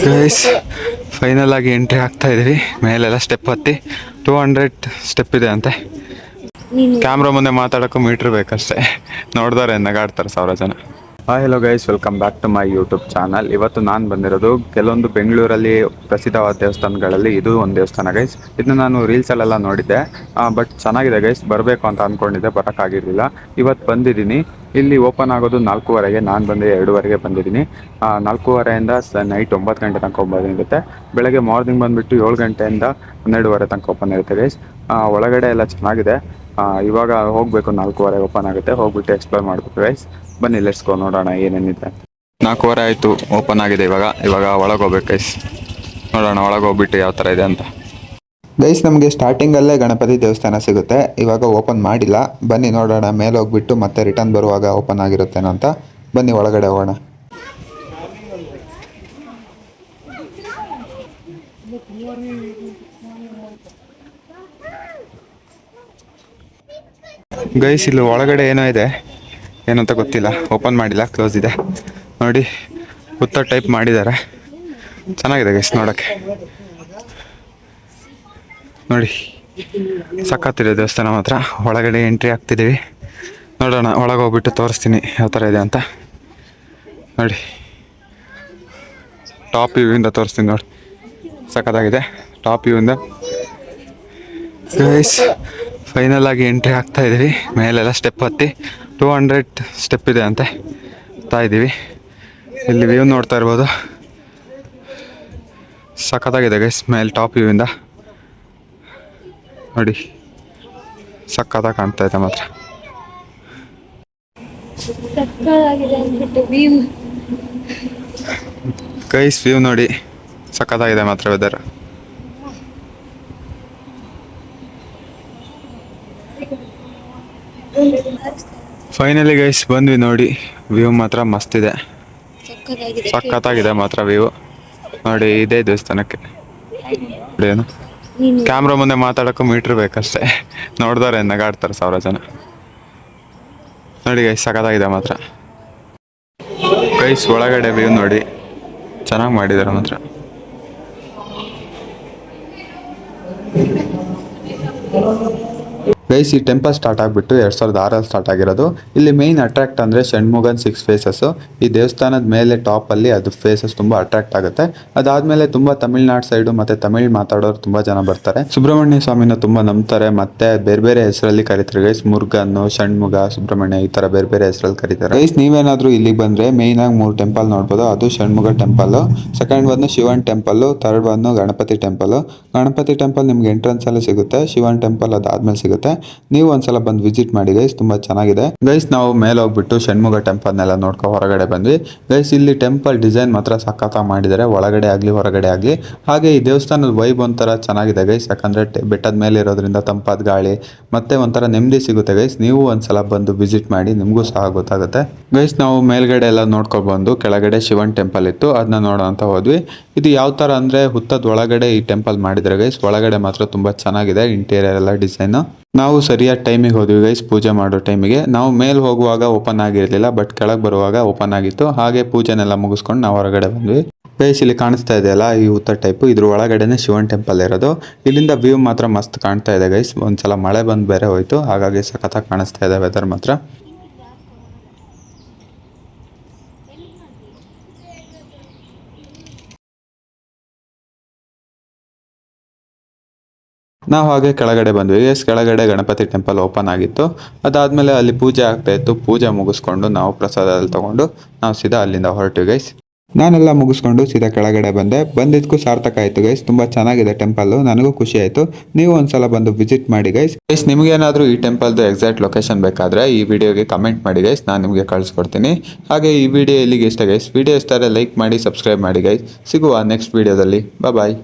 Guys final ಆಗಿ entry ಆಗ್ತಾ ಇದೀವಿ. ಮೇಲೆಲ್ಲ ಸ್ಟೆಪ್ ಹತ್ತಿ 200 ಸ್ಟೆಪ್ ಇದೆ ಅಂತೆ. ಕ್ಯಾಮ್ರಾ ಮುಂದೆ ಮಾತಾಡೋಕ್ಕೂ ಮೀಟ್ರ್ ಬೇಕಷ್ಟೇ. ನೋಡಿದವ್ರೆ ನಗಾಡ್ತಾರೆ 1000 ಜನ. Hi hello guys, welcome back to my YouTube channel. ಇವತ್ತು ನಾನು ಬಂದಿರೋದು ಕೆಲವೊಂದು ಬೆಂಗಳೂರಲ್ಲಿ ಪ್ರಸಿದ್ಧವಾದ ದೇವಸ್ಥಾನಗಳಲ್ಲಿ ಇದು ಒಂದು ದೇವಸ್ಥಾನ ಗೈಸ್. ಇದನ್ನ ನಾನು ರೀಲ್ಸಲ್ಲೆಲ್ಲ ನೋಡಿದ್ದೆ, ಬಟ್ ಚೆನ್ನಾಗಿದೆ ಗೈಸ್. ಬರಬೇಕು ಅಂತ ಅಂದ್ಕೊಂಡಿದ್ದೆ, ಬರೋಕ್ಕಾಗಿರಲಿಲ್ಲ. ಇವತ್ತು ಬಂದಿದ್ದೀನಿ. ಇಲ್ಲಿ ಓಪನ್ ಆಗೋದು 4:15ಗೆ, ನಾನು ಬಂದು 2:15ಗೆ ಬಂದಿದ್ದೀನಿ. 4:15ಯಿಂದ ನೈಟ್ 9 ಗಂಟೆ ತನಕ ಓಪನ್ ಇರುತ್ತೆ. ಬೆಳಗ್ಗೆ ಮಾರ್ನಿಂಗ್ ಬಂದುಬಿಟ್ಟು 7 ಗಂಟೆಯಿಂದ 12:30 ತನಕ ಓಪನ್ ಇರುತ್ತೆ ಗೈಸ್. ಒಳಗಡೆ ಎಲ್ಲ ಚೆನ್ನಾಗಿದೆ. ಇವಾಗ ಹೋಗಬೇಕು, 4:15 ಓಪನ್ ಆಗುತ್ತೆ. ಹೋಗ್ಬಿಟ್ಟು ಎಕ್ಸ್ಪ್ಲೋರ್ ಮಾಡಬೇಕು ಗೈಸ್. ಬನ್ನಿ ಲೆಟ್ಸ್ ಗೋ, ನೋಡೋಣ ಏನೇನಿದೆ. 4:15 ಆಯಿತು, ಓಪನ್ ಆಗಿದೆ. ಇವಾಗ ಒಳಗೆ ಹೋಗ್ಬೇಕು ಗೈಸ್. ನೋಡೋಣ ಒಳಗೆ ಹೋಗ್ಬಿಟ್ಟು ಯಾವ ಥರ ಇದೆ ಅಂತ. ಗೈಸ್, ನಮಗೆ ಸ್ಟಾರ್ಟಿಂಗಲ್ಲೇ ಗಣಪತಿ ದೇವಸ್ಥಾನ ಸಿಗುತ್ತೆ. ಇವಾಗ ಓಪನ್ ಮಾಡಿಲ್ಲ. ಬನ್ನಿ ನೋಡೋಣ, ಮೇಲೆ ಹೋಗ್ಬಿಟ್ಟು ಮತ್ತೆ ರಿಟರ್ನ್ ಬರುವಾಗ ಓಪನ್ ಆಗಿರುತ್ತೇನೋ ಅಂತ. ಬನ್ನಿ ಒಳಗಡೆ ಹೋಗೋಣ. ಗೈಸ್, ಇಲ್ಲಿ ಒಳಗಡೆ ಏನೋ ಇದೆ, ಏನಂತ ಗೊತ್ತಿಲ್ಲ. ಓಪನ್ ಮಾಡಿಲ್ಲ, ಕ್ಲೋಸ್ ಇದೆ. ನೋಡಿ, ಹುತ್ತ ಟೈಪ್ ಮಾಡಿದ್ದಾರೆ. ಚೆನ್ನಾಗಿದೆ ಗೈಸ್ ನೋಡೋಕ್ಕೆ. ನೋಡಿ, ಸಖತ್ತಿದೆ ದೇವಸ್ಥಾನ ಮಾತ್ರ. ಒಳಗಡೆ ಎಂಟ್ರಿ ಆಗ್ತಿದ್ದೀವಿ. ನೋಡೋಣ, ಒಳಗೆ ಹೋಗ್ಬಿಟ್ಟು ತೋರಿಸ್ತೀನಿ ಯಾವ ಥರ ಇದೆ ಅಂತ. ನೋಡಿ, ಟಾಪ್ ವ್ಯೂವಿಂದ ತೋರಿಸ್ತೀನಿ. ನೋಡಿ, ಸಖತ್ತಾಗಿದೆ ಟಾಪ್ ವ್ಯೂವಿಂದ. ಗೈಸ್, ಫೈನಲ್ ಆಗಿ ಎಂಟ್ರಿ ಆಗ್ತಾ ಇದ್ದೀವಿ. ಮೇಲೆಲ್ಲ ಸ್ಟೆಪ್ ಹತ್ತಿ 200 ಸ್ಟೆಪ್ ಇದೆ ಅಂತೆ. ಇದ್ದೀವಿ. ಇಲ್ಲಿ ವ್ಯೂ ನೋಡ್ತಾ ಇರ್ಬೋದು. ಸಖತ್ತಾಗಿದೆ ಗೈಸ್, ಮೇಲೆ ಟಾಪ್ ವ್ಯೂವಿಂದ ನೋಡಿ, ಸಖತ್ತಾಗಿ ಕಾಣ್ತಾ ಇದೆ ಮಾತ್ರ. ಗೈಸ್, ವ್ಯೂ ನೋಡಿ, ಸಖತ್ತಾಗಿದೆ ಮಾತ್ರ ವೆದರ್. ಫೈನಲಿ ಗೈಸ್ ಬಂದ್ವಿ. ನೋಡಿ, ವ್ಯೂ ಮಾತ್ರ ಮಸ್ತ್ ಇದೆ, ಸಖತ್ತಾಗಿದೆ ಮಾತ್ರ ವ್ಯೂ. ನೋಡಿ, ಇದೇ ದೇವಸ್ಥಾನಕ್ಕೆ. ಏನು ಕ್ಯಾಮ್ರಾ ಮುಂದೆ ಮಾತಾಡೋಕ್ಕೂ ಮೀಟ್ರ್ ಬೇಕಷ್ಟೇ. ನೋಡಿದವ್ರೆ ನಗಾಡ್ತಾರೆ 1000 ಜನ. ನೋಡಿ ಗೈಸ್, ಸಖತ್ತಾಗಿದೆ ಮಾತ್ರ. ಗೈಸ್, ಒಳಗಡೆ ವ್ಯೂ ನೋಡಿ, ಚೆನ್ನಾಗಿ ಮಾಡಿದ್ದಾರೆ ಮಾತ್ರ. ಗೈಸ್, ಈ ಟೆಂಪಲ್ ಸ್ಟಾರ್ಟ್ ಆಗಿಬಿಟ್ಟು 2006 ಸ್ಟಾರ್ಟ್ ಆಗಿರೋದು. ಇಲ್ಲಿ ಮೇಯ್ನ್ ಅಟ್ರಾಕ್ಟ್ ಅಂದರೆ ಷಣ್ಮುಗನ್ 6 ಫೇಸಸ್ಸು. ಈ ದೇವಸ್ಥಾನದ ಮೇಲೆ ಟಾಪಲ್ಲಿ ಅದು ಫೇಸಸ್ ತುಂಬ ಅಟ್ರಾಕ್ಟ್ ಆಗುತ್ತೆ. ಅದಾದಮೇಲೆ ತುಂಬ ತಮಿಳ್ನಾಡು ಸೈಡು ಮತ್ತು ತಮಿಳ್ ಮಾತಾಡೋರು ತುಂಬ ಜನ ಬರ್ತಾರೆ. ಸುಬ್ರಹ್ಮಣ್ಯ ಸ್ವಾಮಿನ ತುಂಬ ನಂಬ್ತಾರೆ, ಮತ್ತು ಬೇರೆ ಬೇರೆ ಹೆಸರಲ್ಲಿ ಕರೀತಾರೆ ಗೈಸ್. ಮುರುಗನ್ನು, ಷಣ್ಮುಗ, ಸುಬ್ರಹ್ಮಣ್ಯ, ಈ ಥರ ಬೇರೆ ಬೇರೆ ಹೆಸರಲ್ಲಿ ಕರೀತಾರೆ ಗೈಸ್. ನೀವೇನಾದರೂ ಇಲ್ಲಿಗೆ ಬಂದರೆ ಮೇಯ್ನಾಗಿ 3 ಟೆಂಪಲ್ ನೋಡ್ಬೋದು. ಅದು ಷಣ್ಮುಗ ಟೆಂಪಲ್ಲು, ಸೆಕೆಂಡ್ ಒಂದು ಶಿವನ್ ಟೆಂಪಲ್ಲು, ಥರ್ಡ್ ಒಂದು ಗಣಪತಿ ಟೆಂಪಲ್ಲು. ಗಣಪತಿ ಟೆಂಪಲ್ ನಿಮ್ಗೆ ಎಂಟ್ರೆನ್ಸಲ್ಲಿ ಸಿಗುತ್ತೆ, ಶಿವನ್ ಟೆಂಪಲ್ ಅದಾದ್ಮೇಲೆ ಸಿಗುತ್ತೆ. ನೀವು ಒಂದ್ಸಲ ಬಂದು ವಿಸಿಟ್ ಮಾಡಿ ಗೈಸ್, ತುಂಬ ಚೆನ್ನಾಗಿದೆ ಗೈಸ್. ನಾವು ಮೇಲೆ ಹೋಗ್ಬಿಟ್ಟು ಷಣ್ಮುಗ ಟೆಂಪಲ್ನೆಲ್ಲ ನೋಡ್ಕೊ ಹೊರಗಡೆ ಬಂದ್ವಿ ಗೈಸ್. ಇಲ್ಲಿ ಟೆಂಪಲ್ ಡಿಸೈನ್ ಮಾತ್ರ ಸಖತ್ತಾಗಿ ಮಾಡಿದ್ದಾರೆ, ಒಳಗಡೆ ಆಗಲಿ ಹೊರಗಡೆ ಆಗಲಿ. ಹಾಗೆ ಈ ದೇವಸ್ಥಾನದ ವೈಬ್ ಒಂಥರ ಚೆನ್ನಾಗಿದೆ ಗೈಸ್, ಯಾಕಂದರೆ ಬೆಟ್ಟದ ಮೇಲೆ ಇರೋದ್ರಿಂದ ತಂಪಾದ ಗಾಳಿ ಮತ್ತು ಒಂಥರ ನೆಮ್ಮದಿ ಸಿಗುತ್ತೆ ಗೈಸ್. ನೀವು ಒಂದ್ಸಲ ಬಂದು ವಿಸಿಟ್ ಮಾಡಿ, ನಿಮಗೂ ಸಹ ಗೊತ್ತಾಗುತ್ತೆ ಗೈಸ್. ನಾವು ಮೇಲ್ಗಡೆ ಎಲ್ಲ ನೋಡ್ಕೊಬಂದು ಕೆಳಗಡೆ ಶಿವನ್ ಟೆಂಪಲ್ ಇತ್ತು, ಅದನ್ನ ನೋಡೋ ಅಂತ ಹೋದ್ವಿ. ಇದು ಯಾವ ಥರ ಅಂದರೆ ಹುತ್ತದ ಒಳಗಡೆ ಈ ಟೆಂಪಲ್ ಮಾಡಿದರೆ ಗೈಸ್. ಒಳಗಡೆ ಮಾತ್ರ ತುಂಬ ಚೆನ್ನಾಗಿದೆ ಇಂಟೀರಿಯರ್ ಎಲ್ಲ ಡಿಸೈನು. ನಾವು ಸರಿಯಾದ ಟೈಮಿಗೆ ಹೋದ್ವಿ ಗೈಸ್, ಪೂಜೆ ಮಾಡೋ ಟೈಮಿಗೆ. ನಾವು ಮೇಲೆ ಹೋಗುವಾಗ ಓಪನ್ ಆಗಿರಲಿಲ್ಲ, ಬಟ್ ಕೆಳಗೆ ಬರುವಾಗ ಓಪನ್ ಆಗಿತ್ತು. ಹಾಗೆ ಪೂಜೆನೆಲ್ಲ ಮುಗಿಸ್ಕೊಂಡು ನಾವು ಹೊರಗಡೆ ಬಂದ್ವಿ ಗೈಸ್. ಇಲ್ಲಿ ಕಾಣಿಸ್ತಾ ಇದೆಯಲ್ಲ ಈ ಹುತ್ತ ಟೈಪು, ಇದ್ರ ಒಳಗಡೆನೆ ಶಿವನ್ ಟೆಂಪಲ್ ಇರೋದು. ಇಲ್ಲಿಂದ ವ್ಯೂ ಮಾತ್ರ ಮಸ್ತ್ ಕಾಣ್ತಾ ಇದೆ ಗೈಸ್. ಒಂದ್ಸಲ ಮಳೆ ಬಂದು ಬೇರೆ ಹೋಯ್ತು, ಹಾಗಾಗಿ ಸಖತ್ತಾಗಿ ಕಾಣಿಸ್ತಾ ಇದೆ ವೆದರ್ ಮಾತ್ರ. ನಾವು ಹಾಗೆ ಕೆಳಗಡೆ ಬಂದ್ವಿ ಗೈಸ್. ಕೆಳಗಡೆ ಗಣಪತಿ ಟೆಂಪಲ್ ಓಪನ್ ಆಗಿತ್ತು. ಅದಾದಮೇಲೆ ಅಲ್ಲಿ ಪೂಜೆ ಆಗ್ತಾ ಇತ್ತು. ಪೂಜೆ ಮುಗಿಸ್ಕೊಂಡು ನಾವು ಪ್ರಸಾದ ತಗೊಂಡು ನಾವು ಸೀದಾ ಅಲ್ಲಿಂದ ಹೊರಟ್ವಿ ಗೈಸ್. ನಾನೆಲ್ಲ ಮುಗಿಸ್ಕೊಂಡು ಸೀದಾ ಕೆಳಗಡೆ ಬಂದಿದ್ದಕ್ಕೂ ಸಾರ್ಥಕ ಆಯಿತು ಗೈಸ್. ತುಂಬ ಚೆನ್ನಾಗಿದೆ ಟೆಂಪಲ್ಲು, ನನಗೂ ಖುಷಿ ಆಯಿತು. ನೀವು ಒಂದ್ಸಲ ಬಂದು ವಿಸಿಟ್ ಮಾಡಿ ಗೈಸ್. ನಿಮಗೇನಾದರೂ ಈ ಟೆಂಪಲ್ದು ಎಕ್ಸಾಕ್ಟ್ ಲೊಕೇಶನ್ ಬೇಕಾದರೆ ಈ ವಿಡಿಯೋಗೆ ಕಮೆಂಟ್ ಮಾಡಿ ಗೈಸ್, ನಾನು ನಿಮಗೆ ಕಳಿಸ್ಕೊಡ್ತೀನಿ. ಹಾಗೆ ಈ ವಿಡಿಯೋ ಇಲ್ಲಿಗೆ ಇಷ್ಟ ಗೈಸ್. ವಿಡಿಯೋ ಇಷ್ಟ ಲೈಕ್ ಮಾಡಿ, ಸಬ್ಸ್ಕ್ರೈಬ್ ಮಾಡಿ ಗೈಸ್. ಸಿಗುವ ನೆಕ್ಸ್ಟ್ ವಿಡಿಯೋದಲ್ಲಿ. ಬಾಯ್.